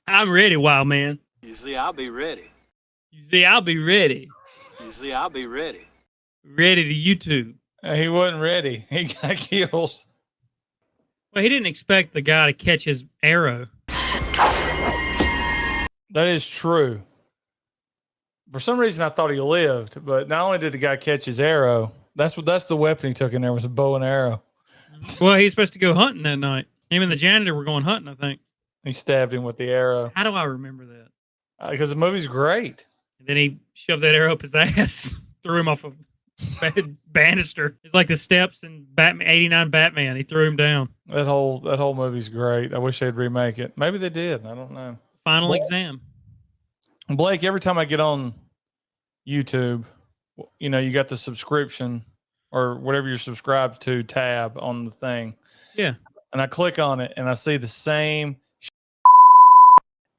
I'm ready, wild man. You see, I'll be ready. You see, I'll be ready. You see, I'll be ready. Ready to YouTube. He wasn't ready. He got killed. Well, he didn't expect the guy to catch his arrow. That is true. For some reason, I thought he lived, but not only did the guy catch his arrow, that's the weapon he took in there was a bow and arrow. Well, he's supposed to go hunting that night. Him and the janitor were going hunting, I think. He stabbed him with the arrow. How do I remember that? Because the movie's great. And then he shoved that arrow up his ass, threw him off a banister. It's like the steps in Batman '89 Batman. He threw him down. That whole movie's great. I wish they'd remake it. Maybe they did. I don't know. Final exam. Blake, every time I get on YouTube, you got the subscription or whatever you're subscribed to tab on the thing. Yeah. And I click on it and I see the same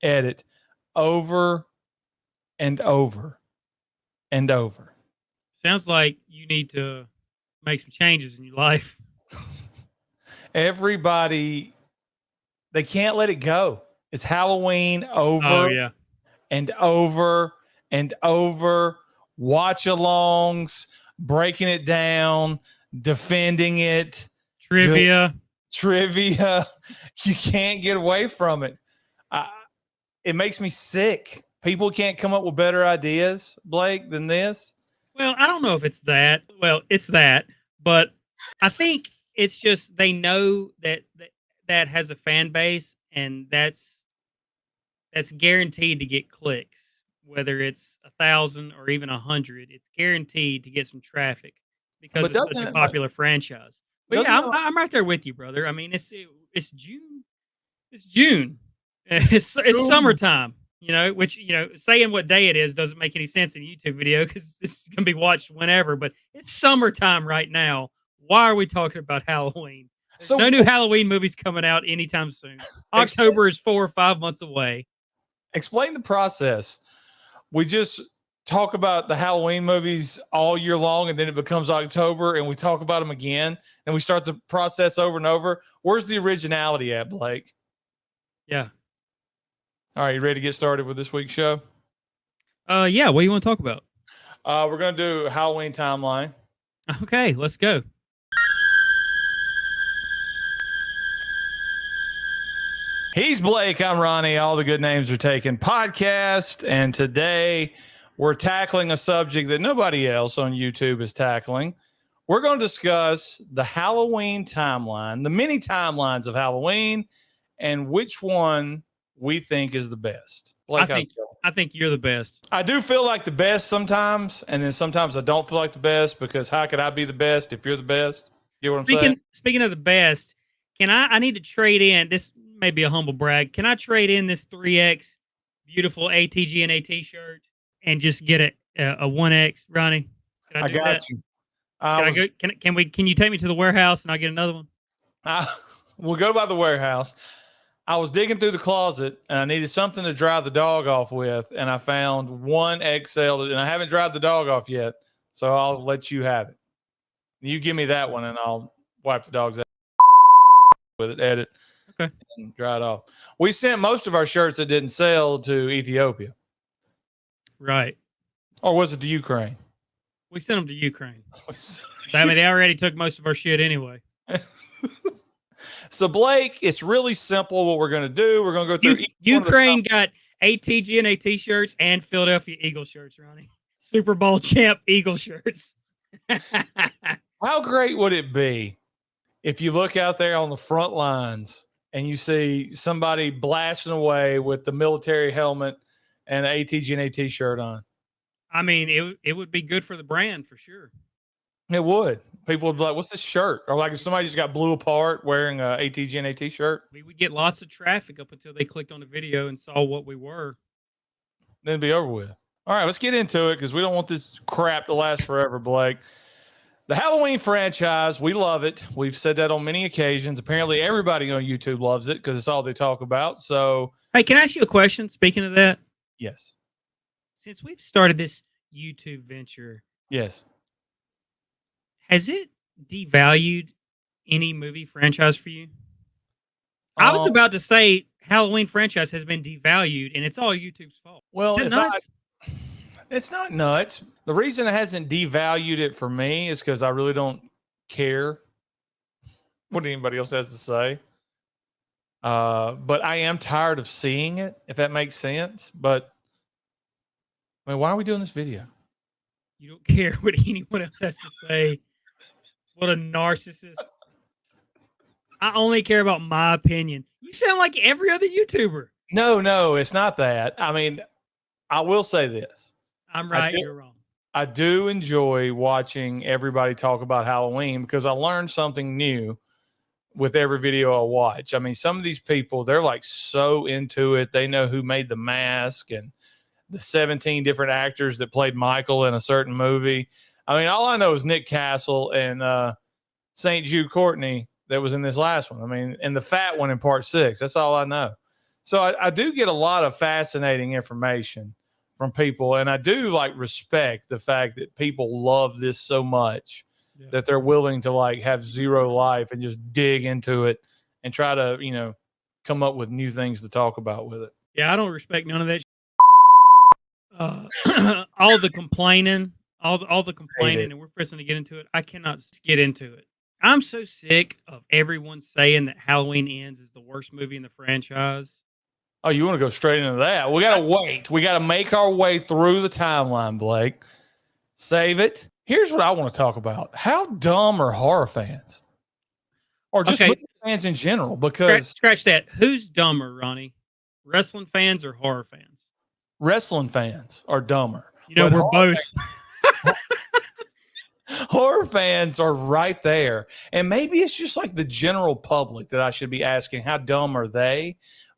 edit over and over and over. Sounds like you need to make some changes in your life. Everybody, they can't let it go. It's Halloween over and over and over. Watch-alongs, breaking it down, defending it. Trivia. You can't get away from it. It makes me sick. People can't come up with better ideas, Blake, than this. Well, I don't know if it's that. Well, it's that, but I think it's just they know that has a fan base, and that's guaranteed to get clicks, whether it's 1,000 or even 100. It's guaranteed to get some traffic because it's such a popular franchise. But yeah, I'm right there with you, brother. I mean, it's June. It's June. It's summertime. Which saying what day it is doesn't make any sense in a YouTube video because this is gonna be watched whenever. But it's summertime right now. Why are we talking about Halloween? There's no new Halloween movies coming out anytime soon. October is 4 or 5 months away. Explain the process. We just talk about the Halloween movies all year long, and then it becomes October, and we talk about them again, and we start the process over and over. Where's the originality at, Blake? Yeah. All right, you ready to get started with this week's show? Yeah. What do you want to talk about? We're going to do Halloween timeline. Okay, let's go. He's Blake. I'm Ronnie. All the good names are taken podcast. And today we're tackling a subject that nobody else on YouTube is tackling. We're going to discuss the Halloween timeline, the many timelines of Halloween, and which one we think is the best. Blake, I think you're the best. I do feel like the best sometimes, and then sometimes I don't feel like the best because how could I be the best if you're the best? You know what I'm saying? Speaking of the best, I need to trade in, this may be a humble brag, can I trade in this 3X beautiful ATG and AT shirt and just get a 1X, Ronnie? I got you. Can you take me to the warehouse and I'll get another one? We'll go by the warehouse. I was digging through the closet and I needed something to dry the dog off with, and I found 1XL, and I haven't dried the dog off yet, so I'll let you have it. You give me that one, and I'll wipe the dog's ass with it, edit, and dry it off. We sent most of our shirts that didn't sell to Ethiopia. Right. Or was it the Ukraine? We sent them to Ukraine. I mean, they already took most of our shit anyway. So, Blake, it's really simple what we're going to do. We're going to go through Ukraine got ATG and AT shirts and Philadelphia Eagle shirts, Ronnie. Super Bowl champ Eagle shirts. How great would it be if you look out there on the front lines and you see somebody blasting away with the military helmet and an ATG and AT shirt on? I mean, it would be good for the brand for sure. It would. People would be like, what's this shirt? Or like if somebody just got blew apart wearing a ATG and AT shirt. We would get lots of traffic up until they clicked on the video and saw what we were. Then it'd be over with. All right, let's get into it because we don't want this crap to last forever, Blake. The Halloween franchise, we love it. We've said that on many occasions. Apparently, everybody on YouTube loves it because it's all they talk about. So, hey, can I ask you a question? Speaking of that, yes. Since we've started this YouTube venture, yes, has it devalued any movie franchise for you? I was Um, about to say Halloween franchise has been devalued, and it's all YouTube's fault. well, Is if that nuts? it's not nuts. The reason it hasn't devalued it for me is because I really don't care what anybody else has to say. But I am tired of seeing it, if that makes sense. But I mean, why are we doing this video? You don't care what anyone else has to say. What a narcissist. I only care about my opinion. You sound like every other YouTuber. No, it's not that. I mean, I will say this. I'm I right, do- you're wrong. I do enjoy watching everybody talk about Halloween because I learned something new with every video I watch. I mean, some of these people, they're like so into it. They know who made the mask and the 17 different actors that played Michael in a certain movie. I mean, all I know is Nick Castle and St. Jude Courtney that was in this last one. I mean, and the fat one in part 6. That's all I know. So I do get a lot of fascinating information from people, and I do like respect the fact that people love this so much that they're willing to like have zero life and just dig into it and try to, come up with new things to talk about with it. Yeah, I don't respect none of that. All the complaining, all the complaining, it. and we're pressing to get into it. I cannot get into it. I'm so sick of everyone saying that Halloween Ends is the worst movie in the franchise. Oh, you want to go straight into that? We got to wait. We got to make our way through the timeline, Blake. Save it. Here's what I want to talk about. How dumb are horror fans? Or just Okay. movie fans in general? Because Scratch that. Who's dumber, Ronnie? Wrestling fans or horror fans? wrestling fans are dumber. You know, But we're both. horror fans are right there. And maybe it's just like the general public that I should be asking, how dumb are they?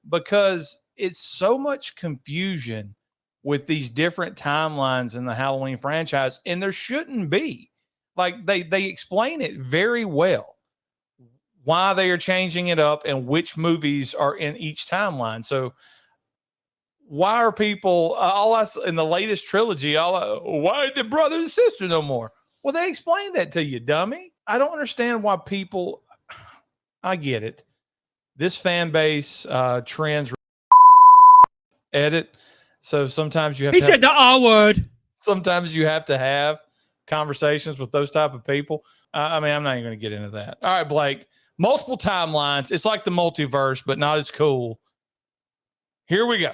Because it's so much confusion with these different timelines in the Halloween franchise, and there shouldn't be. Like they explain it very well why they are changing it up and which movies are in each timeline. So why are people in the latest trilogy? Why are the brother and sister no more? Well, they explained that to you, dummy. I don't understand why people. I get it. This fan base trends edit, so sometimes you have. He said the R word. Sometimes you have to have conversations with those type of people. I mean, I'm not even going to get into that. All right, Blake. Multiple timelines. It's like the multiverse, but not as cool. Here we go.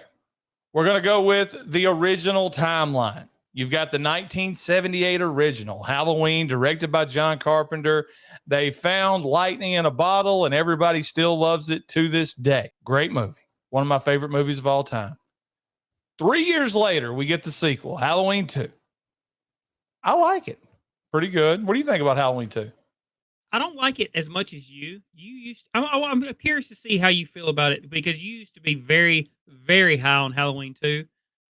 We're going to go with the original timeline. You've got the 1978 original, Halloween, directed by John Carpenter. They found lightning in a bottle, and everybody still loves it to this day. Great movie. One of my favorite movies of all time. 3 years later, we get the sequel, Halloween 2. I like it. Pretty good. What do you think about Halloween 2? I don't like it as much as you. I'm curious to see how you feel about it because you used to be very, very high on Halloween 2.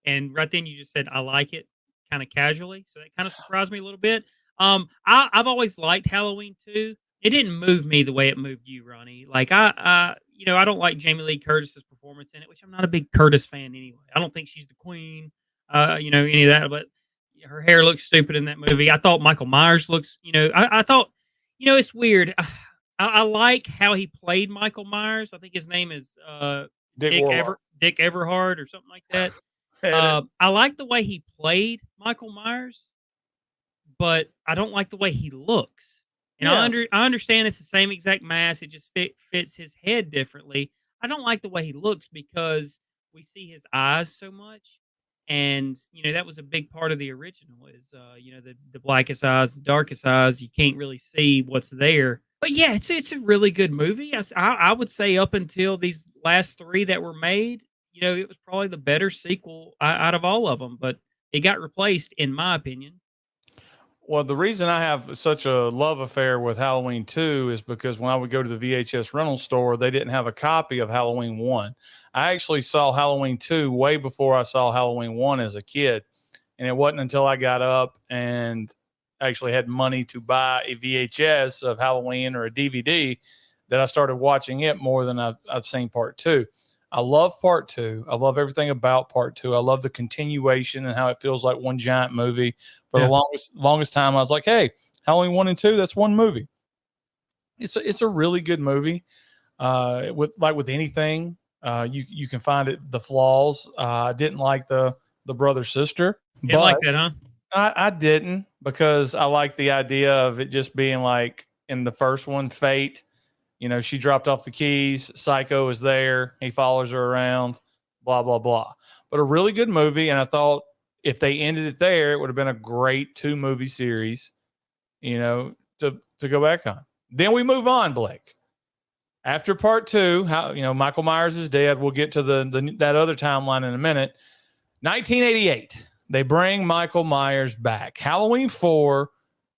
And right then you just said, I like it kind of casually. So that kind of surprised me a little bit. I've always liked Halloween 2. It didn't move me the way it moved you, Ronnie. Like I don't like Jamie Lee Curtis's performance in it, which I'm not a big Curtis fan anyway. I don't think she's the queen, any of that, but her hair looks stupid in that movie. I thought Michael Myers looks, I thought, it's weird. I like how he played Michael Myers. I think his name is Dick Everhard or something like that. I like the way he played Michael Myers, but I don't like the way he looks. And I understand it's the same exact mask. It just fits his head differently. I don't like the way he looks because we see his eyes so much. And, that was a big part of the original is, the blackest eyes, the darkest eyes. You can't really see what's there. But yeah, it's a really good movie. I would say up until these last 3 that were made, it was probably the better sequel out of all of them. But it got replaced, in my opinion. Well, the reason I have such a love affair with Halloween 2 is because when I would go to the VHS rental store, they didn't have a copy of Halloween 1. I actually saw Halloween 2 way before I saw Halloween 1 as a kid. And it wasn't until I got up and actually had money to buy a VHS of Halloween or a DVD that I started watching it more than I've seen part 2. I love part 2. I love everything about part 2. I love the continuation and how it feels like one giant movie. For the longest time, I was like, hey, Halloween 1 and 2, that's one movie. It's a really good movie. With anything, you can find the flaws. I didn't like the brother sister, Didn't but like that, huh? I didn't, because I like the idea of it just being like in the first one, Fate. She dropped off the keys. Psycho is there. He follows her around, blah, blah, blah. But a really good movie. And I thought if they ended it there, it would have been a great 2-movie series, to go back on. Then we move on, Blake. After part 2, Michael Myers is dead. We'll get to that other timeline in a minute. 1988, they bring Michael Myers back. Halloween 4,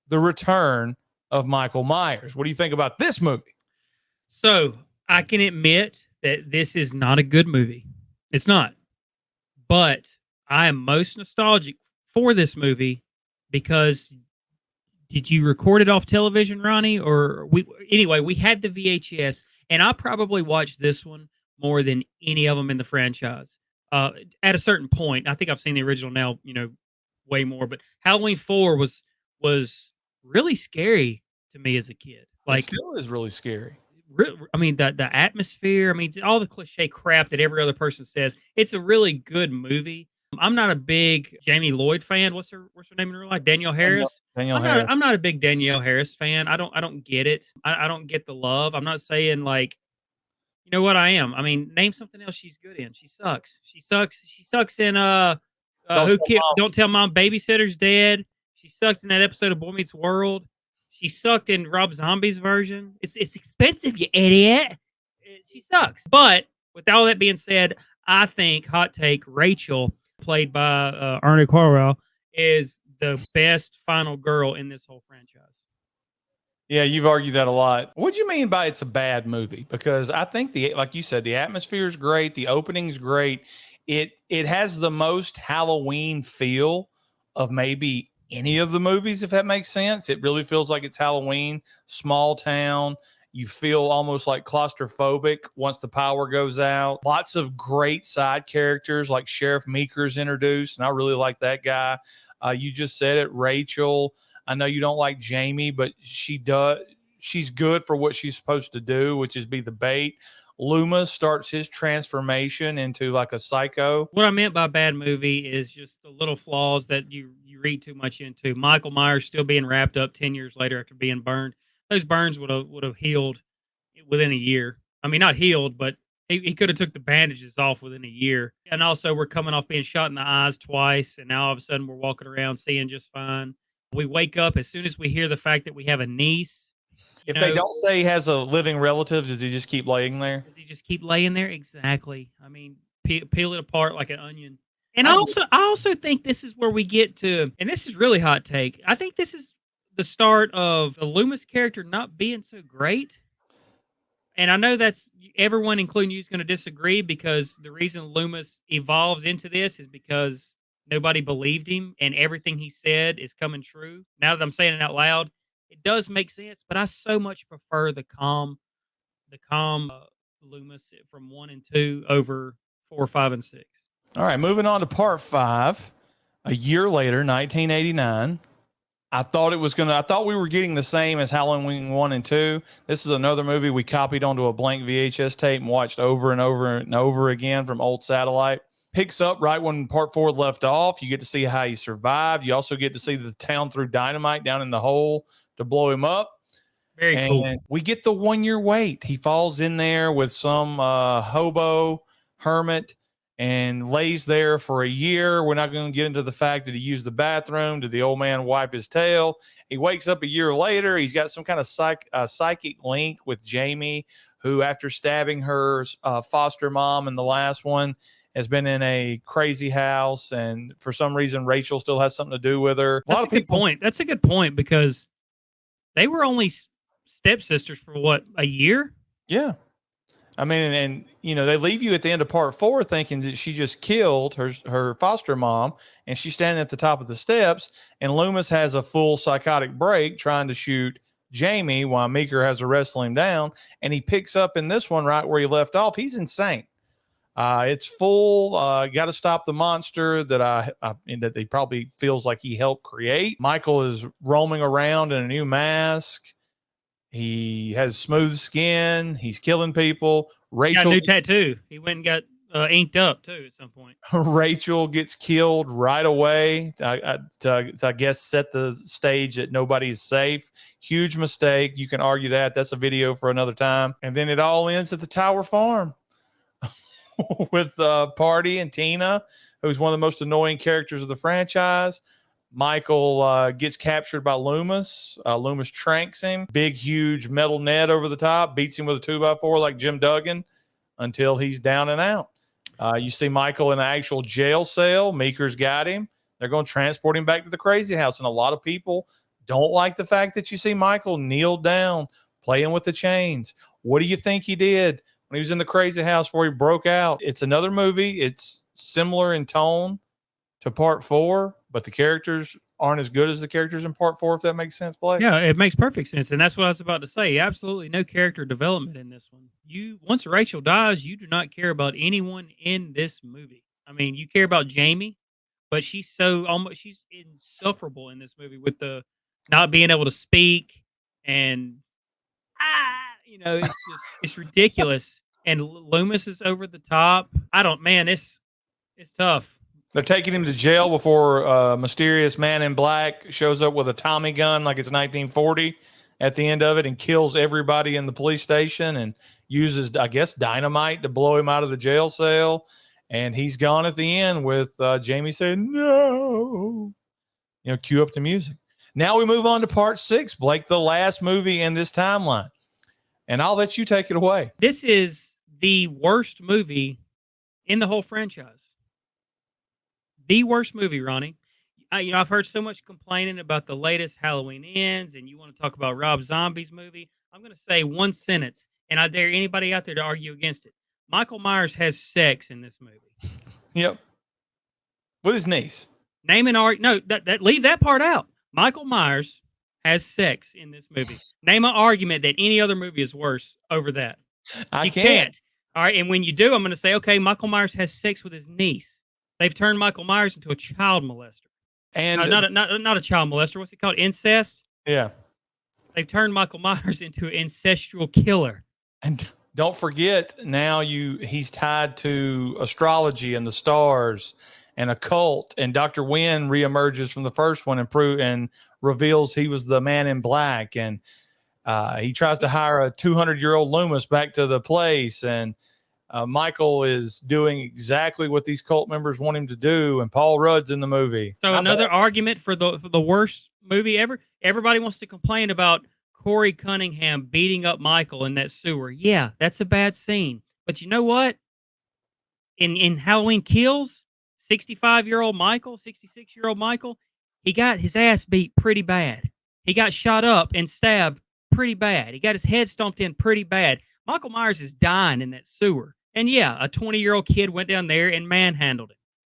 The Return of Michael Myers. What do you think about this movie? So I can admit that this is not a good movie. It's not. But I am most nostalgic for this movie because did you record it off television, Ronnie? Or we had the VHS, and I probably watched this one more than any of them in the franchise. At a certain point, I think I've seen the original now, way more. But Halloween 4 was really scary to me as a kid. It still is really scary. I mean, the atmosphere. I mean, all the cliche crap that every other person says. It's a really good movie. I'm not a big Jamie Lloyd fan. What's her name in real life? Danielle Harris. Danielle Harris. I'm not a big Danielle Harris fan. I don't get it. I don't get the love. I'm not saying like, you know what I am. I mean, name something else she's good in. She sucks. She sucks in Don't Tell Mom Babysitter's Dead. She sucks in that episode of Boy Meets World. She sucked in Rob Zombie's version. It's expensive, you idiot. She sucks. But with all that being said, I think, hot take, Rachel, played by Arnie Corwell, is the best final girl in this whole franchise. Yeah, you've argued that a lot. What do you mean by it's a bad movie? Because I think like you said, the atmosphere is great. The opening's great. It has the most Halloween feel of maybe any of the movies, if that makes sense. It really feels like it's Halloween, small town. You feel almost like claustrophobic once the power goes out. Lots of great side characters, like Sheriff Meeker's introduced, and I really like that guy. You just said it, Rachel. I know you don't like Jamie, but she's good for what she's supposed to do, which is be the bait. Loomis starts his transformation into like a psycho. What I meant by bad movie is just the little flaws that you read too much into. Michael Myers still being wrapped up 10 years later after being burned. Those burns would have healed within a year. I mean, not healed, but he could have took the bandages off within a year. And also, we're coming off being shot in the eyes twice, and now all of a sudden we're walking around seeing just fine. We wake up as soon as we hear the fact that we have a niece. If they don't say he has a living relative, does he just keep laying there? Does he just keep laying there? Exactly. I mean, peel it apart like an onion. And I also think this is where we get to, and this is really hot take. I think this is the start of the Loomis character not being so great. And I know that's everyone, including you, is going to disagree, because the reason Loomis evolves into this is because nobody believed him and everything he said is coming true. Now that I'm saying it out loud, it does make sense, but I so much prefer the calm Loomis from 1 and 2 over 4, 5, and 6. All right, moving on to part 5. A year later, 1989. I thought we were getting the same as Halloween 1 and 2. This is another movie we copied onto a blank VHS tape and watched over and over and over again from old satellite. Picks up right when part 4 left off. You get to see how he survived. You also get to see the town threw dynamite down in the hole to blow him up. Very cool. We get the 1 year wait. He falls in there with some hobo hermit and lays there for a year. We're not going to get into the fact that he used the bathroom. Did the old man wipe his tail? He wakes up a year later. He's got some kind of psychic link with Jamie, who, after stabbing her foster mom in the last one, has been in a crazy house. And for some reason, Rachel still has something to do with her. That's a good point. That's a good point, because they were only stepsisters for what, a year? Yeah. I mean, and they leave you at the end of part 4 thinking that she just killed her foster mom, and she's standing at the top of the steps, and Loomis has a full psychotic break trying to shoot Jamie while Meeker has to wrestle him down, and he picks up in this one right where he left off. He's insane. It's full. Got to stop the monster that he probably feels like he helped create. Michael is roaming around in a new mask. He has smooth skin. He's killing people. Got a Rachel new tattoo. He went and got inked up too at some point. Rachel gets killed right away. To I guess set the stage that nobody's safe. Huge mistake. You can argue that. That's a video for another time. And then it all ends at the Tower Farm with Party and Tina, who's one of the most annoying characters of the franchise. Michael gets captured by Loomis. Loomis tranks him. Big, huge metal net over the top. Beats him with a 2x4 like Jim Duggan until he's down and out. You see Michael in an actual jail cell. Meeker's got him. They're going to transport him back to the crazy house. And a lot of people don't like the fact that you see Michael kneel down, playing with the chains. What do you think he did when he was in the crazy house before he broke out? It's another movie. It's similar in tone to part 4, but the characters aren't as good as the characters in part 4, if that makes sense, Blake. Yeah, it makes perfect sense. And that's what I was about to say. Absolutely no character development in this one. Once Rachel dies, you do not care about anyone in this movie. I mean, you care about Jamie, but she's insufferable in this movie with the not being able to speak and it's ridiculous. And Loomis is over the top. It's tough. They're taking him to jail before a mysterious man in black shows up with a Tommy gun like it's 1940 at the end of it and kills everybody in the police station and uses, I guess, dynamite to blow him out of the jail cell. And he's gone at the end with Jamie saying, no. Cue up the music. Now we move on to part 6, Blake, the last movie in this timeline. And I'll let you take it away. This is the worst movie in the whole franchise. The worst movie, Ronnie. I've heard so much complaining about the latest Halloween Ends, and you want to talk about Rob Zombie's movie. I'm going to say one sentence, and I dare anybody out there to argue against it. Michael Myers has sex in this movie. Yep. With his niece. Name an argument. No, leave that part out. Michael Myers has sex in this movie. Name an argument that any other movie is worse over that. I You can't. All right, and when you do, I'm going to say, okay, Michael Myers has sex with his niece. They've turned Michael Myers into a child molester. And not a child molester. What's it called? Incest? Yeah. They've turned Michael Myers into an incestual killer. And don't forget, now he's tied to astrology and the stars and a cult. And Dr. Wynn reemerges from the first one and reveals he was the man in black. And he tries to hire a 200-year-old Loomis back to the place. And Michael is doing exactly what these cult members want him to do, and Paul Rudd's in the movie. So another argument for the worst movie ever. Everybody wants to complain about Corey Cunningham beating up Michael in that sewer. Yeah, that's a bad scene. But you know what? In Halloween Kills, 65-year-old Michael, 66-year-old Michael, he got his ass beat pretty bad. He got shot up and stabbed pretty bad. He got his head stomped in pretty bad. Michael Myers is dying in that sewer. And yeah, a 20-year-old kid went down there and manhandled him.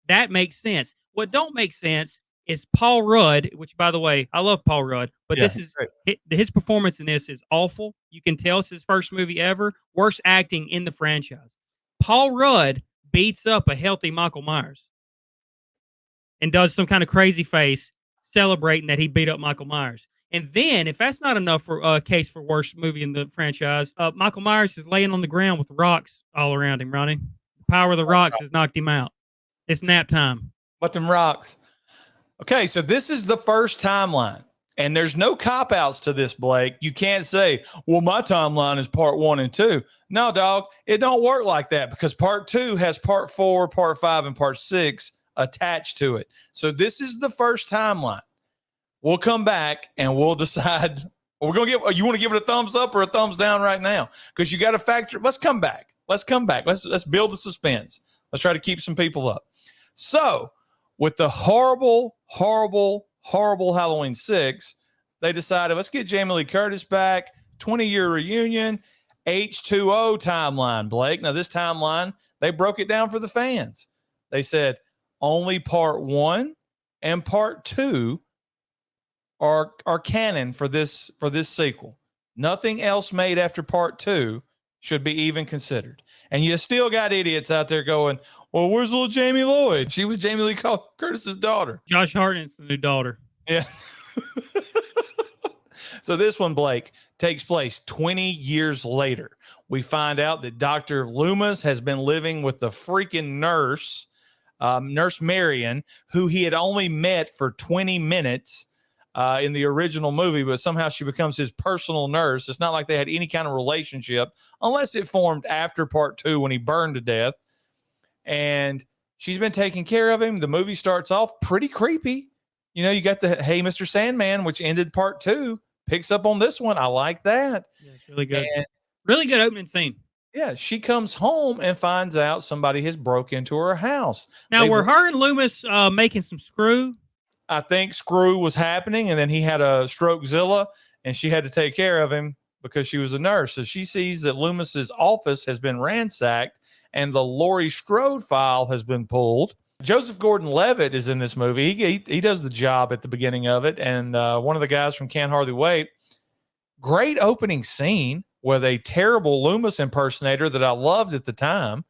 That makes sense. What don't make sense is Paul Rudd, which, by the way, I love Paul Rudd, but Yeah, this is his performance in this is awful. You can tell it's his first movie ever. Worst acting in the franchise. Paul Rudd beats up a healthy Michael Myers and does some kind of crazy face celebrating that he beat up Michael Myers. And then, if that's not enough for a case for worst movie in the franchise, Michael Myers is laying on the ground with rocks all around him, Ronnie. The power of the rocks has knocked him out. It's nap time. But them rocks. Okay, so this is the first timeline. And there's no cop-outs to this, Blake. You can't say, well, my timeline is part 1 and 2. No, dog, it don't work like that because part 2 has part 4, part 5, and part 6 attached to it. So this is the first timeline. We'll come back and we'll decide. We're gonna you want to give it a thumbs up or a thumbs down right now? Because you got to factor. Let's come back. Let's build the suspense. Let's try to keep some people up. So, with the horrible Halloween 6, they decided let's get Jamie Lee Curtis back. 20-year reunion, H2O timeline. Blake. Now this timeline they broke it down for the fans. They said only part 1 and part 2 are canon for this sequel. Nothing else made after part 2 should be even considered. And you still got idiots out there going, well, where's little Jamie Lloyd? She was Jamie Lee Curtis's daughter. Josh Hartnett's the new daughter. Yeah. So this one, Blake, takes place 20 years later. We find out that Dr. Loomis has been living with the freaking nurse, Nurse Marion, who he had only met for 20 minutes in the original movie, but somehow she becomes his personal nurse. It's not like they had any kind of relationship, unless it formed after part 2 when he burned to death. And she's been taking care of him. The movie starts off pretty creepy. You know, you got the Hey, Mr. Sandman, which ended part 2, picks up on this one. I like that. Yeah, it's really good. And really good opening scene. yeah, she comes home and finds out somebody has broke into her house. Now, were her and Loomis making some screw? I think screw was happening, and then he had a strokezilla, and she had to take care of him because she was a nurse. So she sees that Loomis's office has been ransacked, and the Laurie Strode file has been pulled. Joseph Gordon-Levitt is in this movie. He does the job at the beginning of it, and one of the guys from Can't Hardly Wait. Great opening scene with a terrible Loomis impersonator that I loved at the time,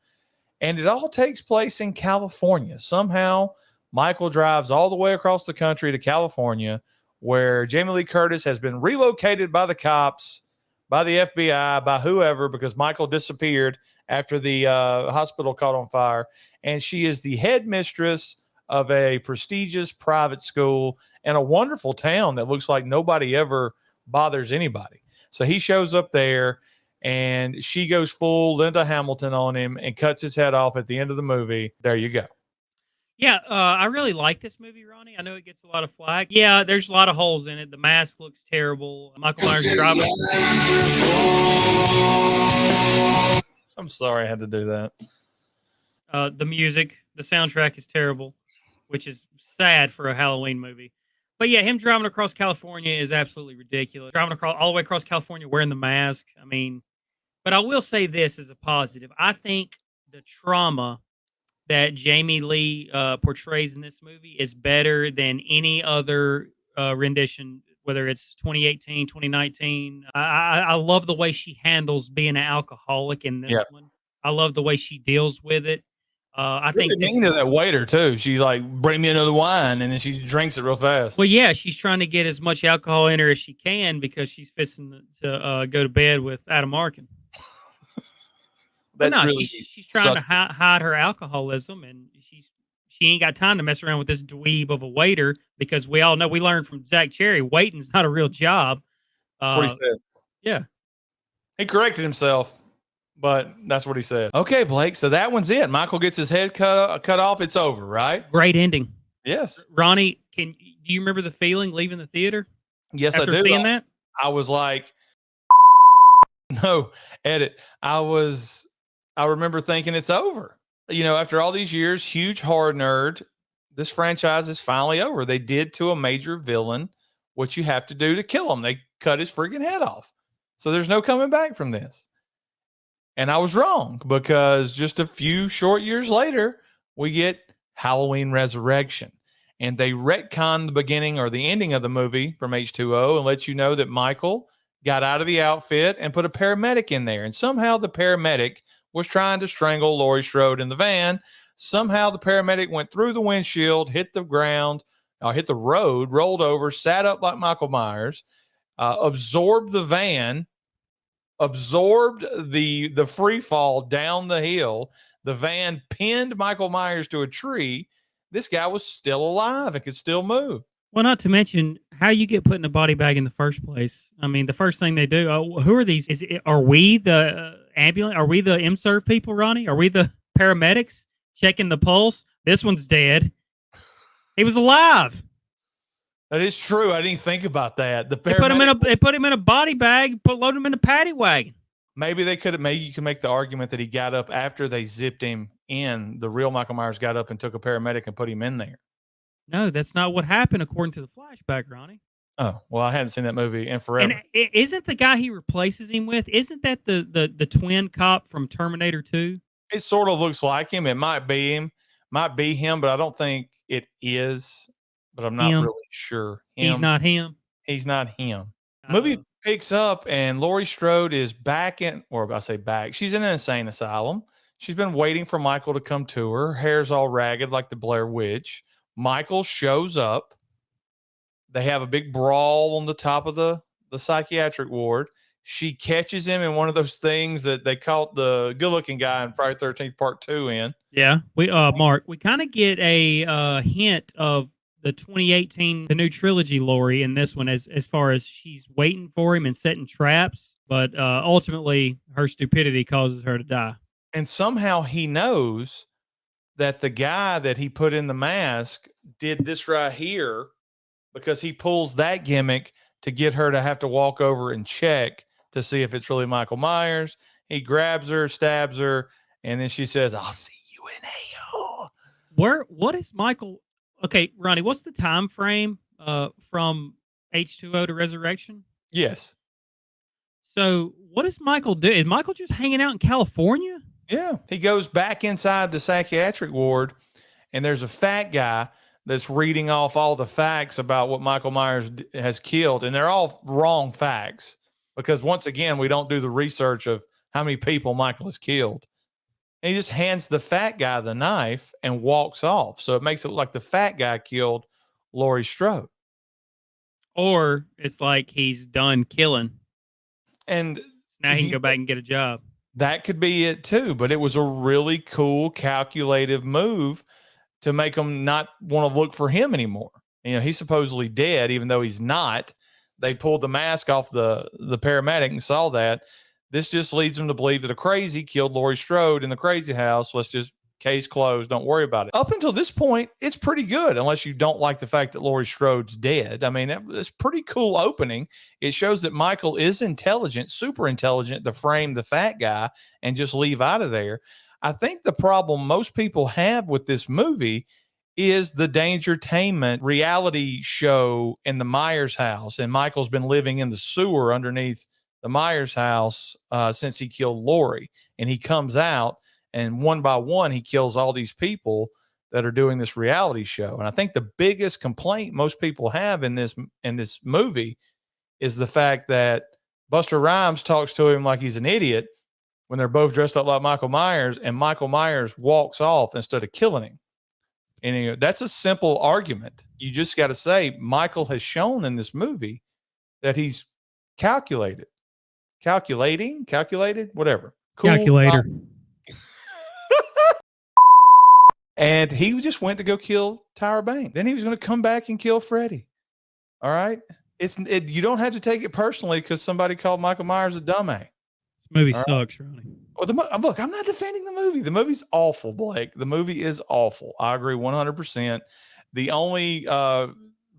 and it all takes place in California. Somehow, Michael drives all the way across the country to California, where Jamie Lee Curtis has been relocated by the cops, by the FBI, by whoever, because Michael disappeared after the hospital caught on fire. And she is the headmistress of a prestigious private school in a wonderful town that looks like nobody ever bothers anybody. So he shows up there, and she goes full Linda Hamilton on him and cuts his head off at the end of the movie. There you go. Yeah, I really like this movie, Ronnie. I know it gets a lot of flack. Yeah, there's a lot of holes in it. The mask looks terrible. Michael Myers driving. I'm sorry I had to do that. The music, the soundtrack is terrible, which is sad for a Halloween movie. But yeah, him driving across California is absolutely ridiculous. Driving all the way across California wearing the mask. I mean, but I will say this as a positive. I think the trauma that Jamie Lee portrays in this movie is better than any other rendition, whether it's 2018, 2019. I love the way she handles being an alcoholic in this one. I love the way she deals with it. I think mean to that waiter too. She like, bring me another wine, and then she drinks it real fast. Well, yeah, she's trying to get as much alcohol in her as she can because she's fixing to go to bed with Adam Arkin. That's really she's trying to hide her alcoholism, and she ain't got time to mess around with this dweeb of a waiter, because we all know, we learned from Zach Cherry, waiting's not a real job. That's what he said. Yeah. He corrected himself, but that's what he said. Okay, Blake. So that one's it. Michael gets his head cut off. It's over, right? Great ending. Yes. Ronnie, do you remember the feeling leaving the theater? Yes, after I do. Seeing that? I was like, no, edit. I remember thinking it's over. You know, after all these years, huge horror nerd, this franchise is finally over. They did to a major villain what you have to do to kill him. They cut his freaking head off. So there's no coming back from this. And I was wrong, because just a few short years later, we get Halloween Resurrection. And they retcon the beginning or the ending of the movie from H2O and let you know that Michael got out of the outfit and put a paramedic in there. And somehow the paramedic was trying to strangle Laurie Strode in the van. Somehow the paramedic went through the windshield, hit the ground, hit the road, rolled over, sat up like Michael Myers, absorbed the van, absorbed the free fall down the hill. The van pinned Michael Myers to a tree. This guy was still alive and could still move. Well, not to mention how you get put in a body bag in the first place. I mean, the first thing they do, who are these? Are we the ambulance? Are we the MServe people, Ronnie? Are we the paramedics checking the pulse? This one's dead. He was alive. That is true. I didn't think about that. They put him in a body bag, load him in a paddy wagon. Maybe you could make the argument that he got up after they zipped him in. The real Michael Myers got up and took a paramedic and put him in there. No, that's not what happened according to the flashback, Ronnie. Oh, well, I hadn't seen that movie in forever. And isn't the guy he replaces him with, isn't that the twin cop from Terminator 2? It sort of looks like him. It might be him, but I don't think it is. But I'm not really sure. He's not him. He's not him. Movie picks up, and Laurie Strode is back she's in an insane asylum. She's been waiting for Michael to come to her. Her hair's all ragged like the Blair Witch. Michael shows up. They have a big brawl on the top of the the psychiatric ward. She catches him in one of those things that they caught the good-looking guy in Friday 13th Part 2 in. Yeah, we Mark, we kind of get a hint of the 2018 the new trilogy Lori in this one as far as she's waiting for him and setting traps, but ultimately her stupidity causes her to die. And somehow he knows that the guy that he put in the mask did this right here because he pulls that gimmick to get her to have to walk over and check to see if it's really Michael Myers. He grabs her, stabs her, and then she says, "I'll see you in hell." What is Michael? Okay, Ronnie, what's the time frame from H2O to Resurrection? Yes. So what does Michael do? Is Michael just hanging out in California? Yeah. He goes back inside the psychiatric ward, and there's a fat guy that's reading off all the facts about what Michael Myers has killed. And they're all wrong facts because, once again, we don't do the research of how many people Michael has killed. And he just hands the fat guy the knife and walks off. So it makes it look like the fat guy killed Laurie Strode. Or it's like he's done killing. And now he can go back and get a job. That could be it too. But it was a really cool, calculative move to make him not want to look for him anymore. You know, he's supposedly dead, even though he's not. They pulled the mask off the paramedic and saw that. This just leads them to believe that a crazy killed Laurie Strode in the crazy house. Let's just case closed. Don't worry about it. Up until this point, it's pretty good, unless you don't like the fact that Laurie Strode's dead. I mean, it's pretty cool opening. It shows that Michael is intelligent, super intelligent, to frame the fat guy and just leave out of there. I think the problem most people have with this movie is the Dangertainment reality show in the Myers house. And Michael's been living in the sewer underneath the Myers house since he killed Laurie. And he comes out, and one by one, he kills all these people that are doing this reality show. And I think the biggest complaint most people have in this movie is the fact that Busta Rhymes talks to him like he's an idiot when they're both dressed up like Michael Myers, and Michael Myers walks off instead of killing him. And that's a simple argument. You just got to say Michael has shown in this movie that he's calculated, whatever. Cool. Calculator. And he just went to go kill Tyra Banks. Then he was going to come back and kill Freddy. All right. You don't have to take it personally because somebody called Michael Myers a dumbass. This movie sucks, Ronnie. Well, look, I'm not defending the movie. The movie's awful, Blake. The movie is awful. I agree 100%. The only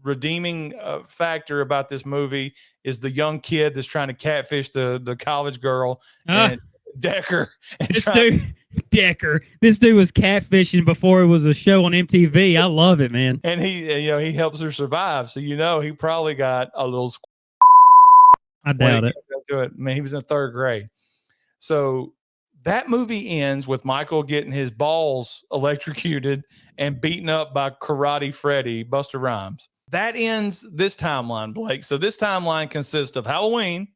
redeeming factor about this movie is the young kid that's trying to catfish the college girl and Decker. And Decker. This dude was catfishing before it was a show on MTV. I love it, man. And he helps her survive. So he probably got a little. I doubt it. I mean, he was in third grade. So that movie ends with Michael getting his balls electrocuted and beaten up by Karate Freddy, Busta Rhymes. That ends this timeline, Blake. So this timeline consists of Halloween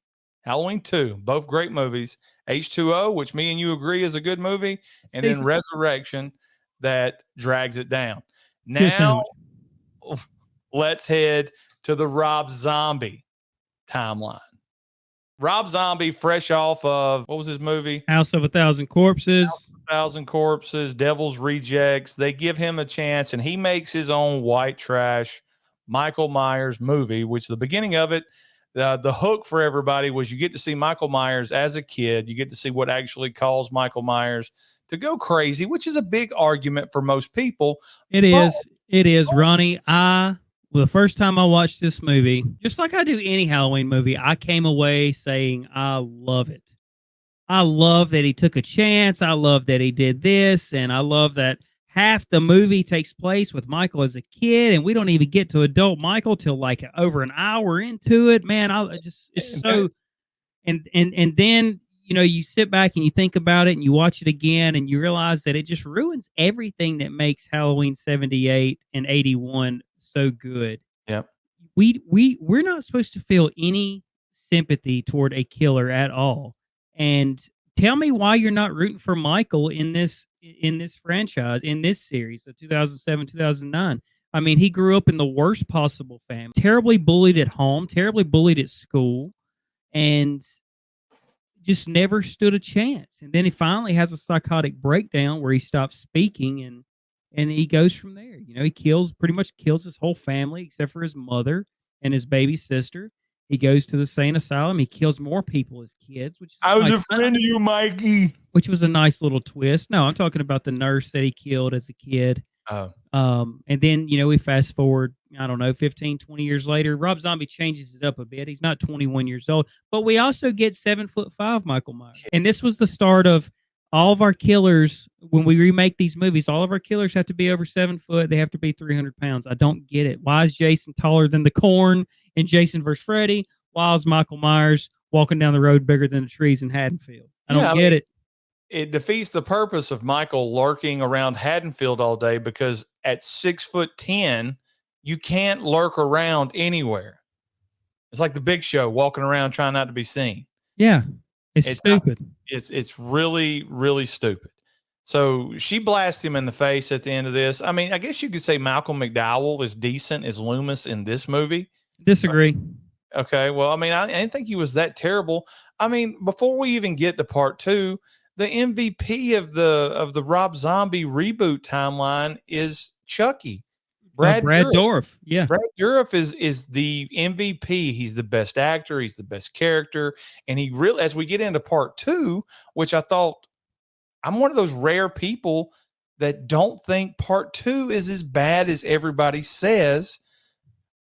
2, both great movies, H2O, which me and you agree is a good movie, and then Resurrection that drags it down. Now, let's head to the Rob Zombie timeline. Rob Zombie, fresh off of, what was his movie? House of a Thousand Corpses. Devil's Rejects. They give him a chance, and he makes his own white trash Michael Myers movie, which the beginning of it, the hook for everybody was you get to see Michael Myers as a kid. You get to see what actually caused Michael Myers to go crazy, which is a big argument for most people. It is, Ronnie. The first time I watched this movie, just like I do any Halloween movie, I came away saying, I love it. I love that he took a chance. I love that he did this. And I love that half the movie takes place with Michael as a kid, and we don't even get to adult Michael till like over an hour into it. Man, it's so, and then, you sit back and you think about it and you watch it again and you realize that it just ruins everything that makes Halloween 78 and 81 so good. Yep. We're not supposed to feel any sympathy toward a killer at all. And tell me why you're not rooting for Michael in this franchise, in this series, the 2007, 2009. I mean, he grew up in the worst possible family, terribly bullied at home, terribly bullied at school, and just never stood a chance. And then he finally has a psychotic breakdown where he stops speaking and he goes from there. You know, he pretty much kills his whole family except for his mother and his baby sister. He goes to the sane asylum. He kills more people as kids, which is I was a friend of you, Mikey. which was a nice little twist. No, I'm talking about the nurse that he killed as a kid. Oh, And then, you know, we fast forward, I don't know, 15, 20 years later. Rob Zombie changes it up a bit. He's not 21 years old, but we also get 7'5" Michael Myers. And this was the start of all of our killers. When we remake these movies, all of our killers have to be over 7 foot. They have to be 300 pounds. I don't get it. Why is Jason taller than the corn in Jason vs. Freddy? Why is Michael Myers walking down the road bigger than the trees in Haddonfield? I don't get it. It defeats the purpose of Michael lurking around Haddonfield all day because at 6'10", you can't lurk around anywhere. It's like the Big Show walking around trying not to be seen. Yeah, it's stupid. It's really, really stupid. So she blasts him in the face at the end of this. I mean, I guess you could say Malcolm McDowell is decent as Loomis in this movie. Disagree. Okay, well, I mean, I didn't think he was that terrible. I mean, before we even get to part 2, the MVP of the Rob Zombie reboot timeline is Chucky. Brad Dourif. Yeah. Brad Dourif is the MVP. He's the best actor. He's the best character. And he really, as we get into part 2, which I thought, I'm one of those rare people that don't think part 2 is as bad as everybody says,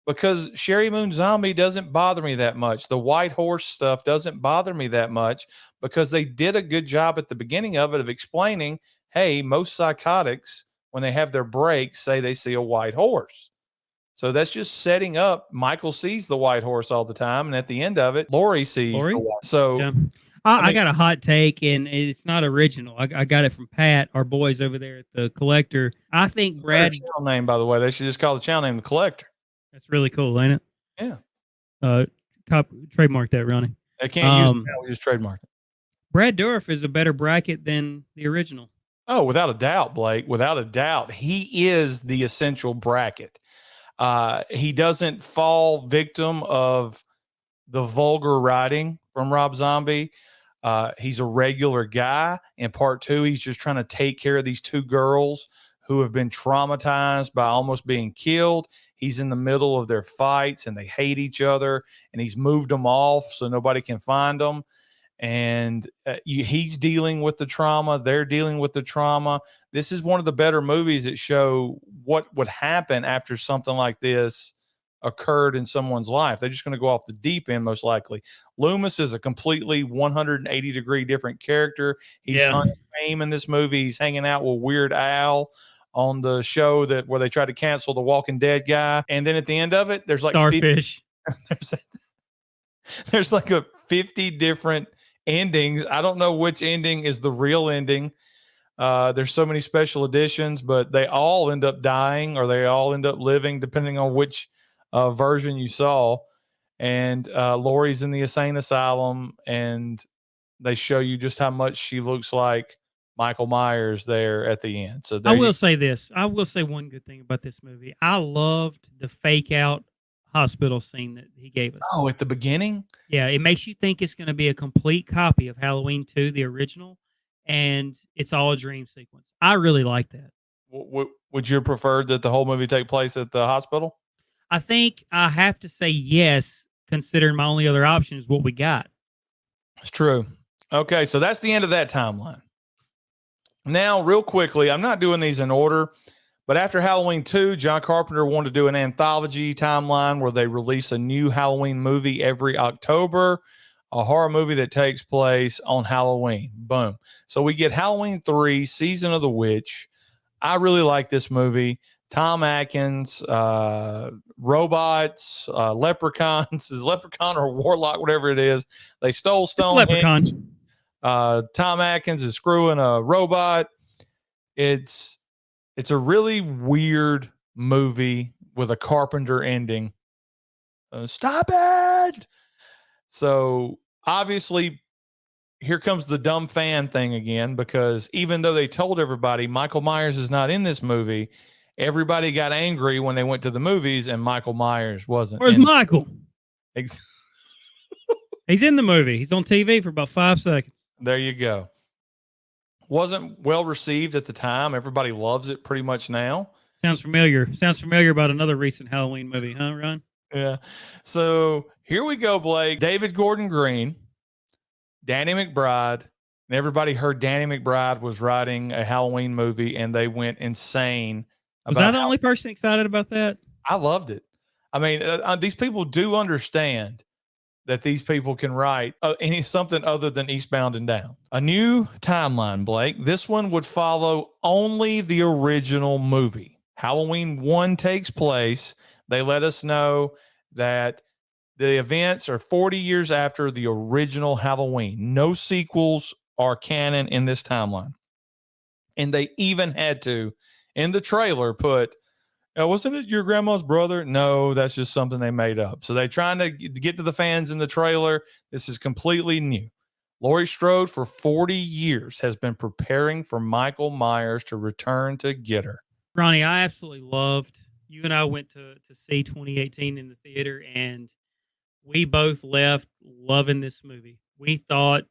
because Sherry Moon Zombie doesn't bother me that much. The white horse stuff doesn't bother me that much because they did a good job at the beginning of it of explaining, hey, most psychotics, when they have their breaks, say they see a white horse. So that's just setting up. Michael sees the white horse all the time. And at the end of it, Laurie sees the white. So yeah. I got a hot take, and it's not original. I got it from Pat, our boys over there at the Collector. I think Brad. Channel name, by the way, they should just call the channel name the Collector. That's really cool, ain't it? Yeah. Trademark that, Ronnie. I can't use it now. We just trademarked it. Brad Dourif is a better bracket than the original. Oh, without a doubt, Blake. Without a doubt, he is the essential bracket. He doesn't fall victim of the vulgar writing from Rob Zombie. He's a regular guy. In part 2, he's just trying to take care of these 2 girls who have been traumatized by almost being killed. He's in the middle of their fights and they hate each other, and he's moved them off so nobody can find them. And he's dealing with the trauma. They're dealing with the trauma. This is one of the better movies that show what would happen after something like this occurred in someone's life. They're just going to go off the deep end, most likely. Loomis is a completely 180-degree different character. He's hunting fame in this movie. He's hanging out with Weird Al on the show where they tried to cancel the Walking Dead guy. And then at the end of it, there's like Starfish. There's like a 50 different endings. I don't know which ending is the real ending. There's so many special editions, but they all end up dying or they all end up living, depending on which version you saw. And Laurie's in the insane asylum, and they show you just how much she looks like Michael Myers there at the end. So I will say this. I will say one good thing about this movie. I loved the fake out hospital scene that he gave us. Oh, at the beginning? Yeah, it makes you think it's going to be a complete copy of Halloween 2, the original, and it's all a dream sequence. I really like that. Would you have preferred that the whole movie take place at the hospital? I think I have to say yes, considering my only other option is what we got. It's true. Okay, so that's the end of that timeline. Now, real quickly, I'm not doing these in order, but after Halloween 2, John Carpenter wanted to do an anthology timeline where they release a new Halloween movie every October, a horror movie that takes place on Halloween. Boom. So we get Halloween 3, Season of the Witch. I really like this movie. Tom Atkins, robots, leprechauns. Is leprechaun or warlock, whatever it is. They stole Stonehenge. Tom Atkins is screwing a robot. It's a really weird movie with a Carpenter ending. Stop it. So obviously here comes the dumb fan thing again, because even though they told everybody Michael Myers is not in this movie, everybody got angry when they went to the movies and Michael Myers wasn't. Where's Michael? Ex- He's in the movie. He's on TV for about 5 seconds. There you go. Wasn't well received at the time. Everybody loves it pretty much now. Sounds familiar. Sounds familiar about another recent Halloween movie, huh, Ron? Yeah. So here we go, Blake. David Gordon Green, Danny McBride, and everybody heard Danny McBride was writing a Halloween movie, and they went insane. Was I the only person excited about that? I loved it. I mean, these people do understand that these people can write something other than Eastbound and Down. A new timeline, Blake. This one would follow only the original movie. Halloween 1 takes place. They let us know that the events are 40 years after the original Halloween. No sequels are canon in this timeline. And they even had to, in the trailer, put, wasn't it your grandma's brother? No, that's just something they made up. So they're trying to get to the fans in the trailer. This is completely new. Laurie Strode, for 40 years, has been preparing for Michael Myers to return to get her. Ronnie, I absolutely loved. You and I went to see 2018 in the theater, and we both left loving this movie. We thought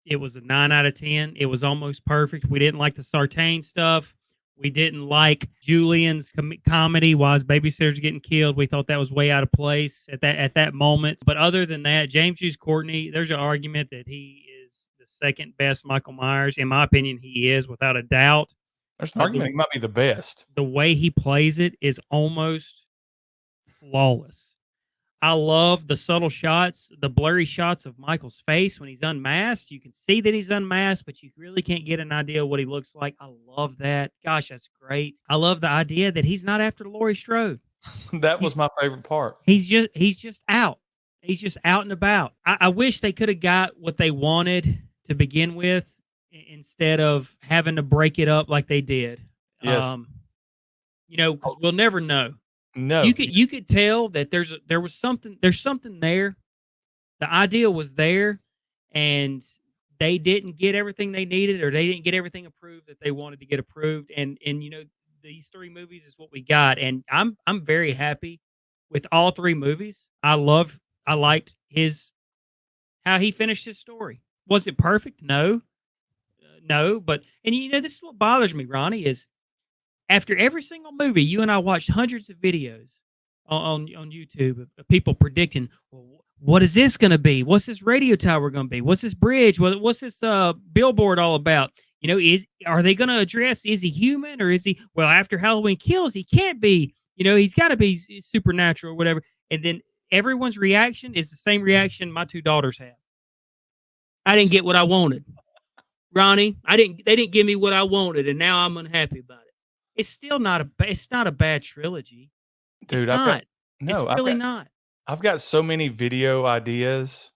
it was a 9 out of 10. It was almost perfect. We didn't like the Sartain stuff. We didn't like Julian's comedy while his babysitter's getting killed. We thought that was way out of place at that moment. But other than that, James Hughes Courtney, there's an argument that he is the second best Michael Myers. In my opinion, he is, without a doubt. There's an argument he might be the best. The way he plays it is almost flawless. I love the subtle shots, the blurry shots of Michael's face when he's unmasked. You can see that he's unmasked, but you really can't get an idea of what he looks like. I love that. Gosh, that's great. I love the idea that he's not after Laurie Strode. That was my favorite part. He's just out. He's just out and about. I wish they could have got what they wanted to begin with instead of having to break it up like they did. Yes. Because we'll never know. No, you could tell that there's something there. The idea was there, and they didn't get everything they needed, or they didn't get everything approved that they wanted to get approved. And these 3 movies is what we got, and I'm very happy with all 3 movies. I liked how he finished his story. Was it perfect? No, but this is what bothers me, Ronnie, is after every single movie, you and I watched hundreds of videos on YouTube of people predicting, well, what is this going to be? What's this radio tower going to be? What's this bridge? What's this billboard all about? Are they going to address, is he human, or is he, well, after Halloween Kills, he can't be, he's got to be supernatural or whatever. And then everyone's reaction is the same reaction my 2 daughters have. I didn't get what I wanted. Ronnie, they didn't give me what I wanted, and now I'm unhappy about it. It's still not a bad trilogy. Dude, it's not. I've got so many video ideas,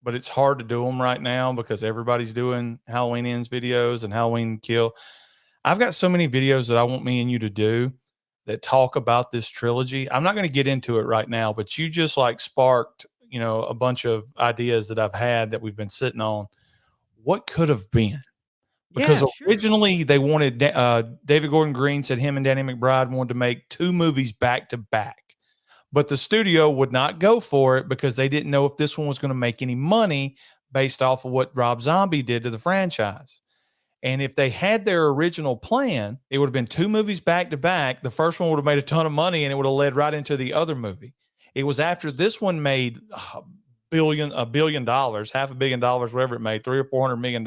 but it's hard to do them right now because everybody's doing Halloween Ends videos and Halloween Kill. I've got so many videos that I want me and you to do that talk about this trilogy. I'm not going to get into it right now, but you just sparked, a bunch of ideas that I've had that we've been sitting on. What could have been? Because originally they wanted, David Gordon Green said him and Danny McBride wanted to make 2 movies back to back, but the studio would not go for it because they didn't know if this one was going to make any money based off of what Rob Zombie did to the franchise. And if they had their original plan, it would have been 2 movies back to back. The first one would have made a ton of money and it would have led right into the other movie. It was after this one made $1 billion, $500 million, whatever it made, $300 or $400 million.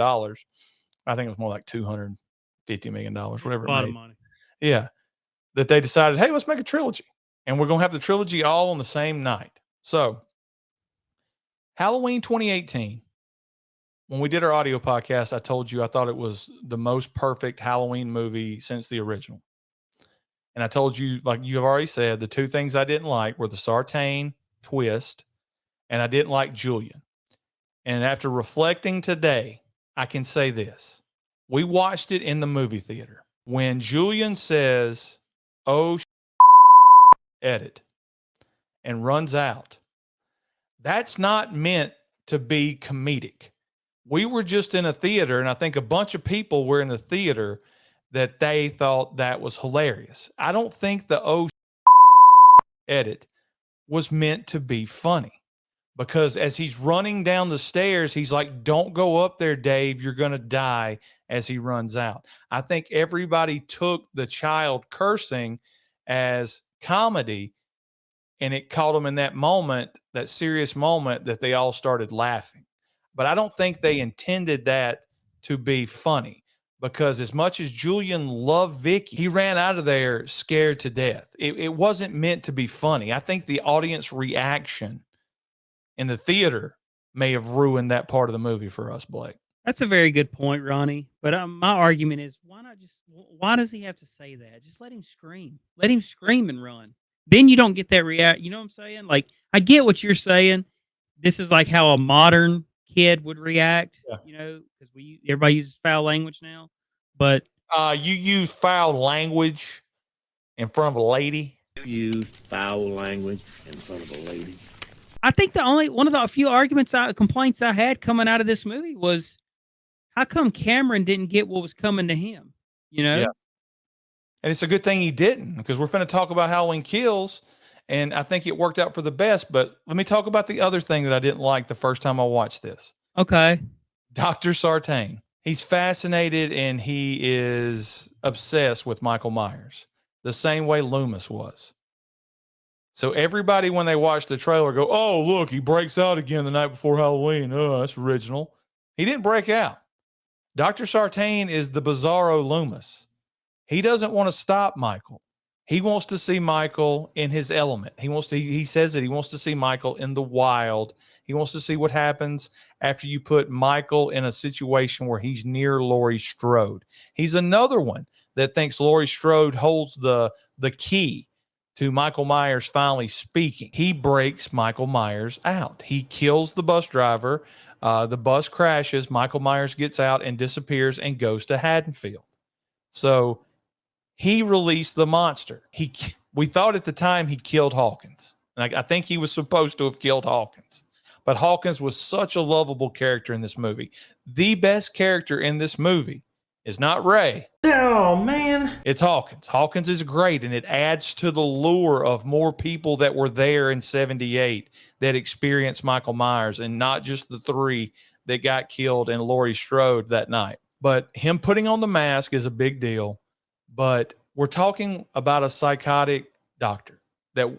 I think it was more like $250 million, whatever. A lot of money. Yeah. That they decided, hey, let's make a trilogy. And we're going to have the trilogy all on the same night. So Halloween 2018, when we did our audio podcast, I told you I thought it was the most perfect Halloween movie since the original. And I told you, like you have already said, the 2 things I didn't like were the Sartain twist, and I didn't like Julian. And after reflecting today, I can say this. We watched it in the movie theater. When Julian says, oh, edit, and runs out, that's not meant to be comedic. We were just in a theater, and I think a bunch of people were in the theater that they thought that was hilarious. I don't think the edit was meant to be funny, because as he's running down the stairs, he's like, "Don't go up there, Dave. You're going to die," as he runs out. I think everybody took the child cursing as comedy, and it caught them in that moment, that serious moment, that they all started laughing. But I don't think they intended that to be funny, because as much as Julian loved Vicky, he ran out of there scared to death. It wasn't meant to be funny. I think the audience reaction in the theater may have ruined that part of the movie for us, Blake. That's a very good point, Ronnie. But my argument is, why does he have to say that? Just let him scream. Let him scream and run. Then you don't get that react. You know what I'm saying? Like, I get what you're saying. This is like how a modern kid would react. Yeah. You know, because everybody uses foul language now. But You use foul language in front of a lady. You use foul language in front of a lady. I think one of the few complaints I had coming out of this movie was, how come Cameron didn't get what was coming to him? You know? Yeah. And it's a good thing he didn't, because we're going to talk about Halloween Kills, and I think it worked out for the best. But let me talk about the other thing that I didn't like the first time I watched this. Okay. Dr. Sartain. He's fascinated and he is obsessed with Michael Myers, the same way Loomis was. So everybody, when they watch the trailer, go, "Oh, look, he breaks out again the night before Halloween. Oh, that's original." He didn't break out. Dr. Sartain is the Bizarro Loomis. He doesn't want to stop Michael. He wants to see Michael in his element. He says that he wants to see Michael in the wild. He wants to see what happens after you put Michael in a situation where he's near Laurie Strode. He's another one that thinks Laurie Strode holds the key to Michael Myers finally speaking. He breaks Michael Myers out. He kills the bus driver. The bus crashes. Michael Myers gets out and disappears and goes to Haddonfield. So he released the monster. We thought at the time he killed Hawkins. And I think he was supposed to have killed Hawkins. But Hawkins was such a lovable character in this movie. The best character in this movie is not Ray. Oh, man. It's Hawkins. Hawkins is great, and it adds to the lure of more people that were there in 78 that experienced Michael Myers, and not just the 3 that got killed in Laurie Strode that night. But him putting on the mask is a big deal. But we're talking about a psychotic doctor that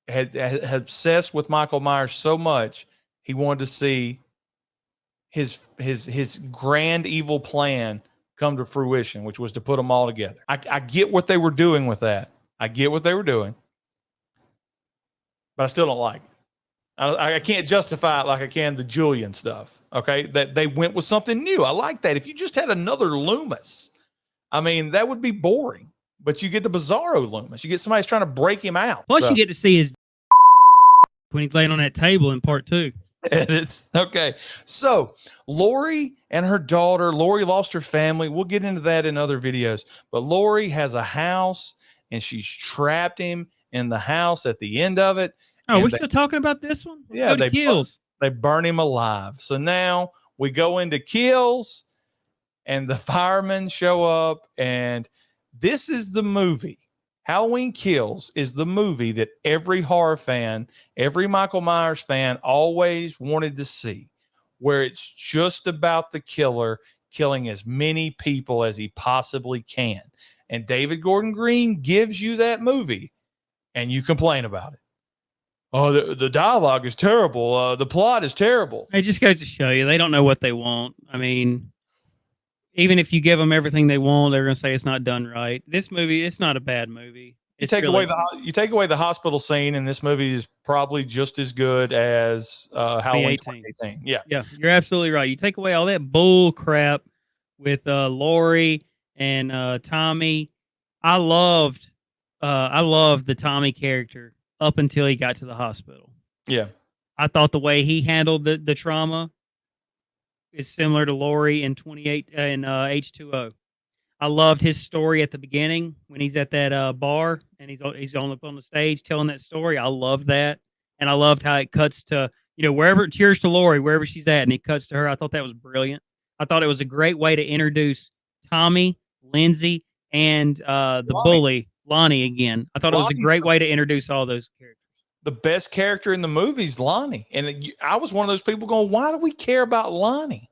had obsessed with Michael Myers so much he wanted to see his grand evil plan come to fruition, which was to put them all together. I get what they were doing with that. I get what they were doing, but I still don't like it. I can't justify it like I can the Julian stuff. Okay, that they went with something new. I like that. If you just had another Loomis, I mean, that would be boring. But you get the Bizarro Loomis. You get somebody who's trying to break him out. Plus, you get to see his when he's laying on that table in part 2. Edits. Okay. So Laurie and her daughter, Laurie lost her family. We'll get into that in other videos. But Laurie has a house and she's trapped him in the house at the end of it. Oh, we're still talking about this one? Yeah, they kills. They burn him alive. So now we go into Kills, and the firemen show up, and this is the movie. Halloween Kills is the movie that every horror fan, every Michael Myers fan always wanted to see, where it's just about the killer killing as many people as he possibly can. And David Gordon Green gives you that movie, and you complain about it. Oh, the dialogue is terrible. The plot is terrible. It just goes to show you they don't know what they want. I mean, even if you give them everything they want, they're going to say it's not done right. This movie, it's not a bad movie. You take away the hospital scene, and this movie is probably just as good as Halloween 2018. Yeah, you're absolutely right. You take away all that bull crap with Laurie and Tommy. I loved the Tommy character up until he got to the hospital. Yeah, I thought the way he handled the trauma is similar to Laurie in H2O. I loved his story at the beginning when he's at that bar and he's on the stage telling that story. I loved that, and I loved how it cuts to wherever. Cheers to Laurie, wherever she's at, and it cuts to her. I thought that was brilliant. I thought it was a great way to introduce Tommy, Lindsay, and the Lonnie. bully Lonnie again. I thought it was a Lonnie's great way to introduce all those characters. the best character in the movie is Lonnie. And I was one of those people going, why do we care about Lonnie?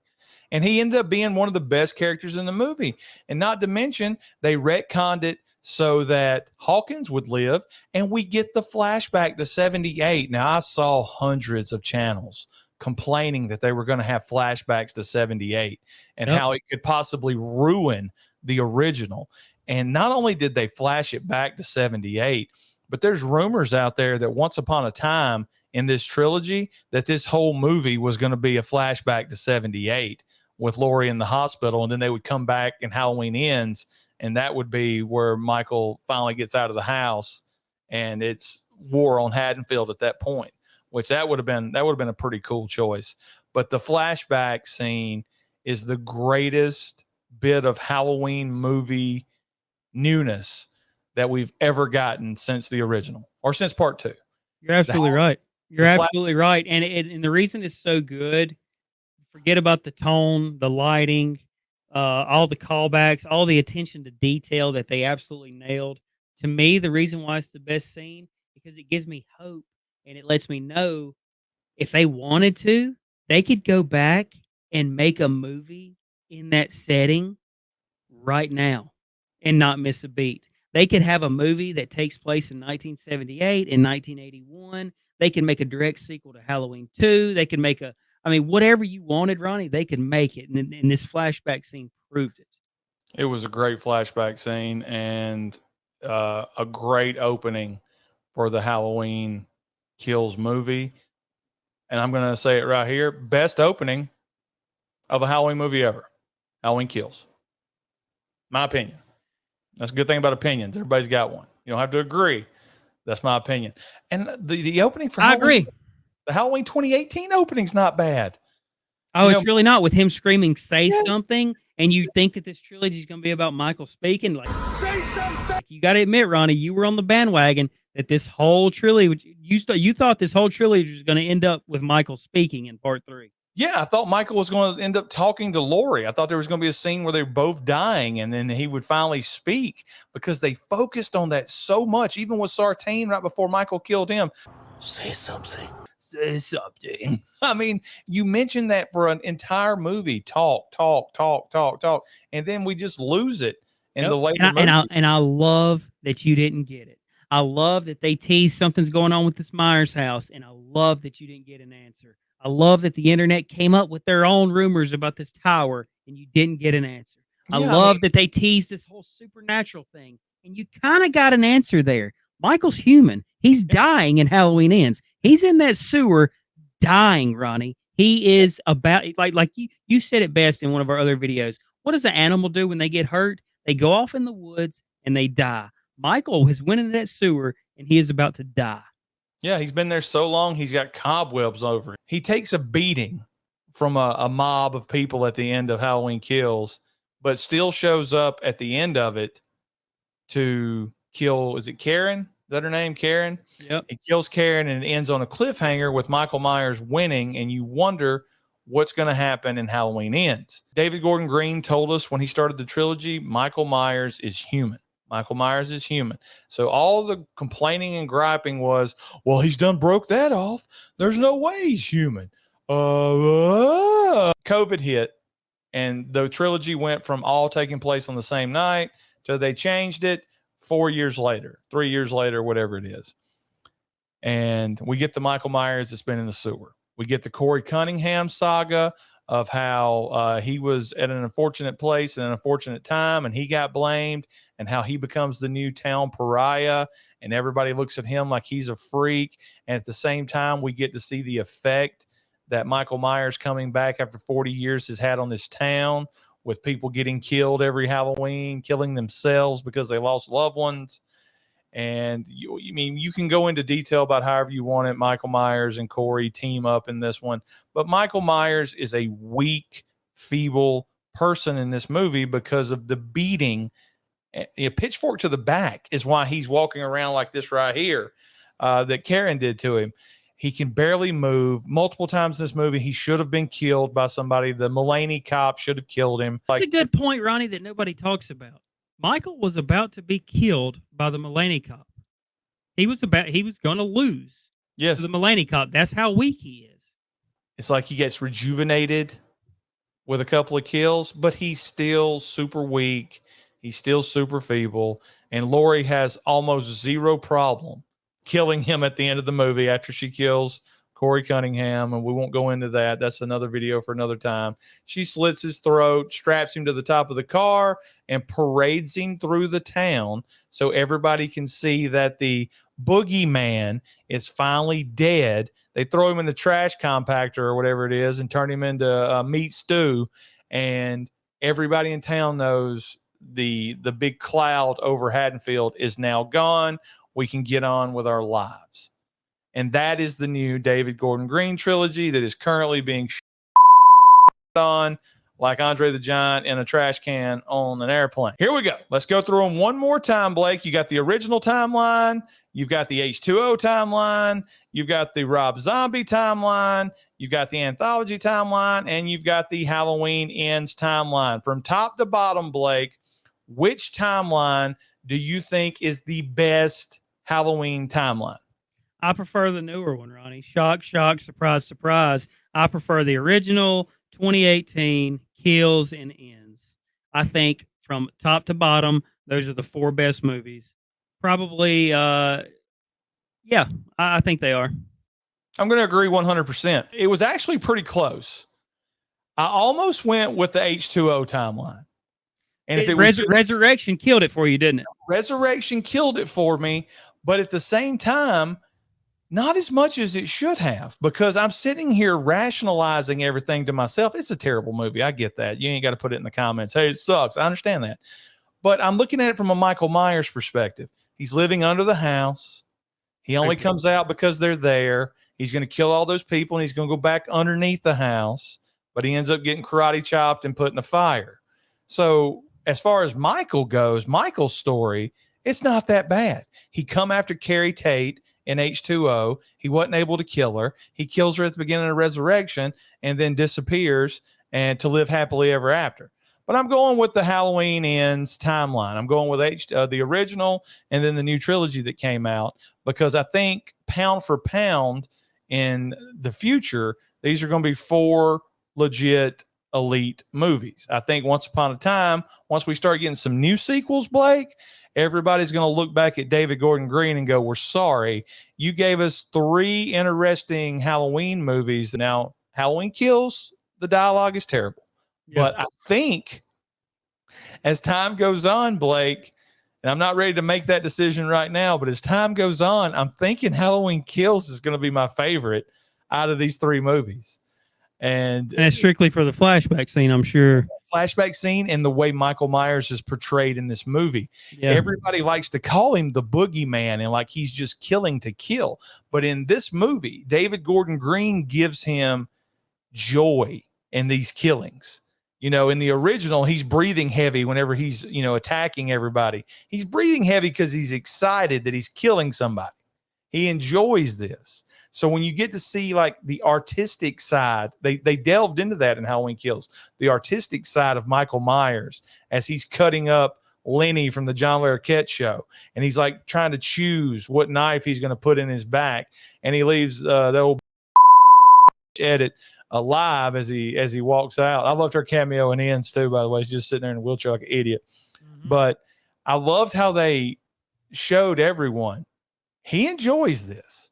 And he ended up being one of the best characters in the movie. And not to mention, they retconned it so that Hawkins would live, and we get the flashback to 78. Now, I saw hundreds of channels complaining that they were going to have flashbacks to 78 and Yep. how it could possibly ruin the original. And not only did they flash it back to 78, but there's rumors out there that once upon a time in this trilogy that this whole movie was going to be a flashback to 78 with Laurie in the hospital, and then they would come back and Halloween Ends, and that would be where Michael finally gets out of the house, and it's war on Haddonfield at that point, which that would have been a pretty cool choice. But the flashback scene is the greatest bit of Halloween movie newness that we've ever gotten since the original or since part 2. You're absolutely right. You're the flash- absolutely right. And the reason it's so good, forget about the tone, the lighting, all the callbacks, all the attention to detail that they absolutely nailed. To me, the reason why it's the best scene, because it gives me hope and it lets me know if they wanted to, they could go back and make a movie in that setting right now and not miss a beat. They could have a movie that takes place in 1978 and 1981. They can make a direct sequel to Halloween 2. They can make whatever you wanted, Ronnie, they could make it. And this flashback scene proved it. It was a great flashback scene and a great opening for the Halloween Kills movie. And I'm going to say it right here. Best opening of a Halloween movie ever. Halloween Kills. My opinion. That's a good thing about opinions. Everybody's got one. You don't have to agree. That's my opinion. And the opening for I Halloween, agree. the Halloween 2018 opening's not bad. Oh, You it's know- really not, with him screaming, say Yes. something, and you think that this trilogy is going to be about Michael speaking. Like, say something. You got to admit, Ronnie, you were on the bandwagon that this whole trilogy, you thought this whole trilogy was going to end up with Michael speaking in part 3. Yeah, I thought Michael was going to end up talking to Laurie. I thought there was going to be a scene where they were both dying and then he would finally speak, because they focused on that so much, even with Sartain right before Michael killed him. Say something. Say something. I mean, you mentioned that for an entire movie. Talk. And then we just lose it in Yep. the later and I love that you didn't get it. I love that they teased something's going on with this Myers house, and I love that you didn't get an answer. I love that the internet came up with their own rumors about this tower, and you didn't get an answer. I love that they teased this whole supernatural thing, and you kind of got an answer there. Michael's human. He's dying in Halloween Ends. He's in that sewer dying, Ronnie. He is about, like you said it best in one of our other videos. What does an animal do when they get hurt? They go off in the woods and they die. Michael has went into that sewer and he is about to die. Yeah, he's been there so long, he's got cobwebs over it. He takes a beating from a mob of people at the end of Halloween Kills, but still shows up at the end of it to kill, is it Karen? Is that her name, Karen? Yep. He kills Karen, and it ends on a cliffhanger with Michael Myers winning, and you wonder what's going to happen in Halloween Ends. David Gordon Green told us when he started the trilogy, Michael Myers is human. Michael Myers is human. So all the complaining and griping was, well, he's done broke that off. There's no way he's human. COVID hit, and the trilogy went from all taking place on the same night to they changed it 4 years later, 3 years later, whatever it is. And we get the Michael Myers that's been in the sewer. We get the Corey Cunningham saga of how he was at an unfortunate place at an unfortunate time and he got blamed, and how he becomes the new town pariah and everybody looks at him like he's a freak. And at the same time, we get to see the effect that Michael Myers coming back after 40 years has had on this town, with people getting killed every Halloween, killing themselves because they lost loved ones. And you can go into detail about however you want it. Michael Myers and Corey team up in this one, but Michael Myers is a weak, feeble person in this movie because of the beating. A pitchfork to the back is why he's walking around like this right here, that Karen did to him. He can barely move. Multiple times in this movie, he should have been killed by somebody. The Mulaney cop should have killed him. That's a good point, Ronnie, that nobody talks about. Michael was about to be killed by the Mulaney cop. He was going to lose to Yes. the Mulaney cop. That's how weak he is. It's like he gets rejuvenated with a couple of kills, but he's still super weak. He's still super feeble. And Lori has almost zero problem killing him at the end of the movie after she kills Corey Cunningham. And we won't go into that. That's another video for another time. She slits his throat, straps him to the top of the car, and parades him through the town so everybody can see that the boogeyman is finally dead. They throw him in the trash compactor or whatever it is and turn him into meat stew. And everybody in town knows the big cloud over Haddonfield is now gone. We can get on with our lives. And that is the new David Gordon Green trilogy that is currently being on like Andre the Giant in a trash can on an airplane. Here we go. Let's go through them one more time, Blake. You got the original timeline. You've got the H2O timeline. You've got the Rob Zombie timeline. You've got the anthology timeline. And you've got the Halloween Ends timeline. From top to bottom, Blake, which timeline do you think is the best Halloween timeline? I prefer the newer one, Ronnie. Shock, shock, surprise, surprise. I prefer the original 2018 Kills and Ends. I think from top to bottom, those are the 4 best movies. Probably, I think they are. I'm going to agree 100%. It was actually pretty close. I almost went with the H2O timeline. And if it was Resurrection killed it for you, didn't it? Resurrection killed it for me, but at the same time, not as much as it should have, because I'm sitting here rationalizing everything to myself. It's a terrible movie. I get that. You ain't got to put it in the comments. Hey, it sucks. I understand that. But I'm looking at it from a Michael Myers perspective. He's living under the house. He only comes out because they're there. He's going to kill all those people, and he's going to go back underneath the house, but he ends up getting karate chopped and put in a fire. So as far as Michael goes, Michael's story, it's not that bad. He come after Carrie Tate in H2O. He wasn't able to kill her. He kills her at the beginning of Resurrection and then disappears and to live happily ever after. But I'm going with the Halloween Ends timeline. I'm going with the original and then the new trilogy that came out, because I think pound for pound in the future, these are going to be 4 legit elite movies. I think Once Upon a Time, once we start getting some new sequels, Blake, everybody's going to look back at David Gordon Green and go, we're sorry. You gave us 3 interesting Halloween movies. Now, Halloween Kills, the dialogue is terrible. Yeah. But I think as time goes on, Blake, and I'm not ready to make that decision right now, but as time goes on, I'm thinking Halloween Kills is going to be my favorite out of these 3 movies. And it's strictly for the flashback scene, I'm sure. Flashback scene and the way Michael Myers is portrayed in this movie. Yeah. Everybody likes to call him the boogeyman and like he's just killing to kill. But in this movie, David Gordon Green gives him joy in these killings. You know, in the original, he's breathing heavy whenever he's, attacking everybody. He's breathing heavy because he's excited that he's killing somebody. He enjoys this. So when you get to see like the artistic side, they delved into that in Halloween Kills, the artistic side of Michael Myers as he's cutting up Lenny from the John Larroquette Show. And he's like trying to choose what knife he's going to put in his back. And he leaves the old edit alive as he walks out. I loved her cameo in Ends too, by the way. She's just sitting there in a wheelchair like an idiot. Mm-hmm. But I loved how they showed everyone he enjoys this.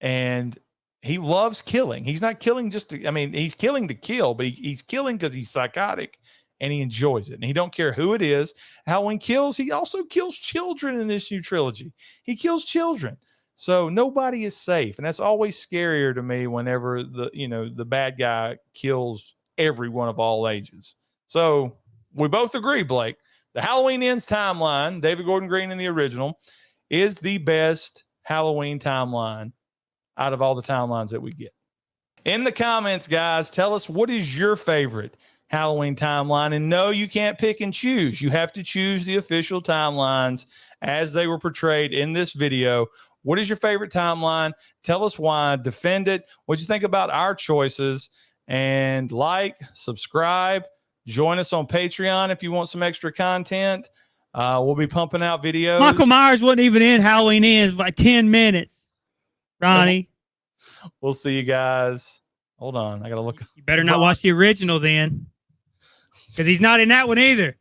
And he loves killing. He's not killing he's killing to kill, but he's killing because he's psychotic and he enjoys it. And he don't care who it is. Halloween Kills, he also kills children in this new trilogy. He kills children. So nobody is safe. And that's always scarier to me whenever the bad guy kills everyone of all ages. So we both agree, Blake, the Halloween Ends timeline, David Gordon Green in the original, is the best Halloween timeline out of all the timelines that we get. In the comments, guys, tell us what is your favorite Halloween timeline. And no, you can't pick and choose. You have to choose the official timelines as they were portrayed in this video. What is your favorite timeline? Tell us why. Defend it. What'd you think about our choices? And like, subscribe, Join us on Patreon if you want some extra content. We'll be pumping out videos. Michael Myers wasn't even in Halloween Ends by 10 minutes. Ronnie, We'll see you guys. Hold on. I got to look. you better not watch the original then, because he's not in that one either.